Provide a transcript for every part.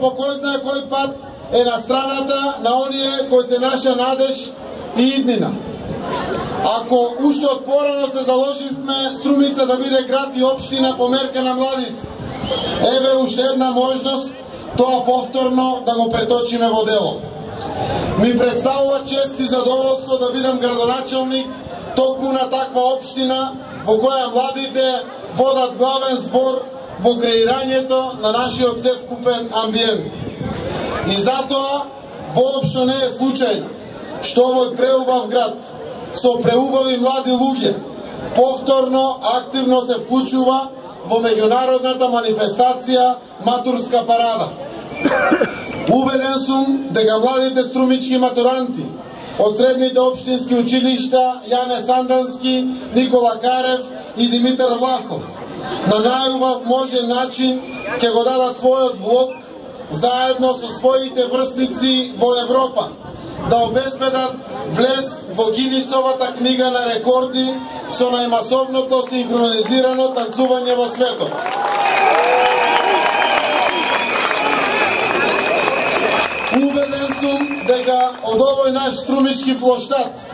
по кој знае кој пат е на страната на оние кои се наша надеж и иднина. Ако уште од порано се заложивме Струмица да биде град и општина по мерка на младите, еве уште една можност тоа повторно да го преточиме во дело. Ми представува чест и задоволство да бидам градоначалник токму на таква општина во која младите водат главен збор во креирањето на нашиот севкупен амбиент. И затоа воопшто не е случајно што овој преубав град со преубави млади луѓе повторно активно се вклучува во меѓународната манифестација Матурска парада. Убеден сум дека младите струмички матуранти од средните општински училишта Јане Сандански, Никола Карев и Димитар Влахов на најубав можен начин ќе го дадат својот влог заедно со своите врсници во Европа, да обезбедат влез во Гинисовата книга на рекорди со најмасовното синхронизирано танцување во светот. Убеден сум дека од овој наш струмички плоштад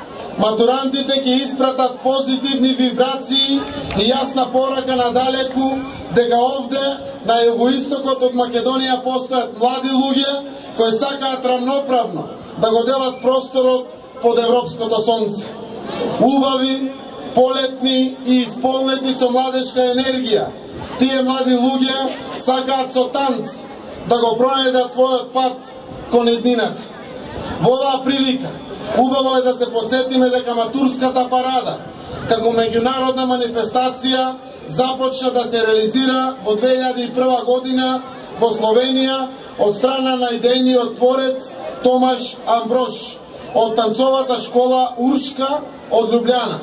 матурантите ќе испратат позитивни вибрации и јасна порака надалеку дека овде на југоистокот од Македонија постојат млади луѓе кои сакаат рамноправно да го делат просторот под европското сонце. Убави, полетни и исполнети со младешка енергија, тие млади луѓе сакаат со танц да го пронајдат својот пат кон иднината. Во оваа прилика, убаво е да се подсетиме дека Матурската парада, како меѓународна манифестација, започна да се реализира во 2001 година во Словенија од страна на идејниот творец Томаш Амброш од танцовата школа Уршка од Лјубљана.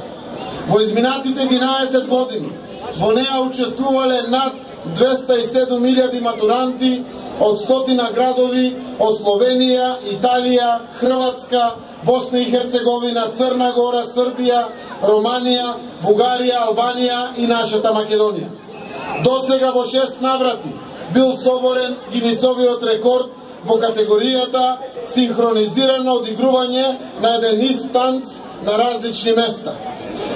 Во изминатите 11 години во неа учествувале над 207.000 матуранти од 100 градови од Словенија, Италија, Хрватска, Босна и Херцеговина, Црна Гора, Србија, Романија, Бугарија, Албанија и нашата Македонија. Досега во 6 наврати бил соборен Гинисовиот рекорд во категоријата синхронизирано одигрување на еден ист танц на различни места.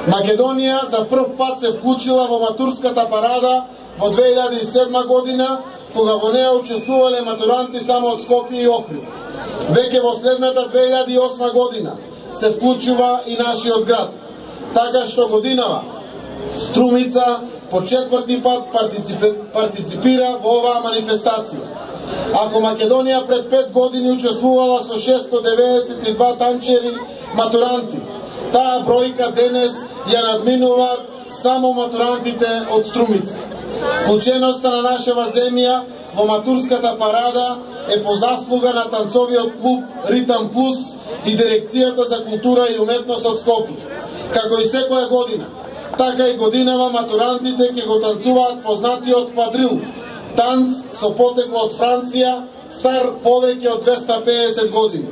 Македонија за прв пат се вклучила во Матурската парада во 2007 година, кога во неа учествувале матуранти само од Скопје и Охрид. Веќе во следната 2008 година се вклучува и нашиот град. Така што годинава Струмица по 4ти пат партиципира во оваа манифестација. Ако Македонија пред 5 години учествувала со 692 танчери матуранти, таа бројка денес ја надминуваат само матурантите од Струмица. Вклученоста на нашава земја во Матурската парада е по заслуга на танцовиот клуб Ритам Плюс и Дирекцијата за култура и уметност од Скопје. Како и секоја година, така и годинава матурантите ќе го танцуваат познатиот квадрил, танц со потекло од Франција, стар повеќе од 250 години.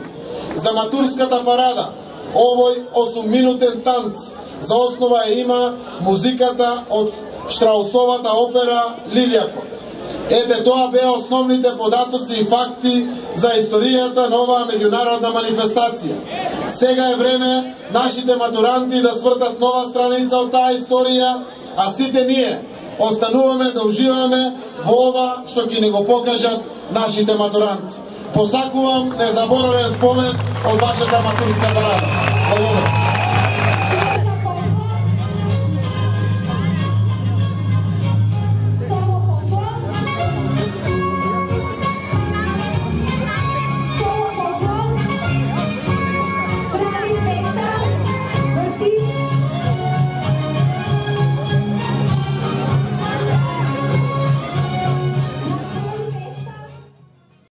За Матурската парада, овој 8-минутен танц за основа има музиката од Штраусовата опера Лилјакот. Ете, тоа беа основните податоци и факти за историјата на оваа меѓународна манифестација. Сега е време нашите матуранти да свртат нова страница од таа историја, а сите ние остануваме да уживаме во ова што ќе ни го покажат нашите матуранти. Посакувам незаборавен спомен од вашата Матурска парада. Благодарам.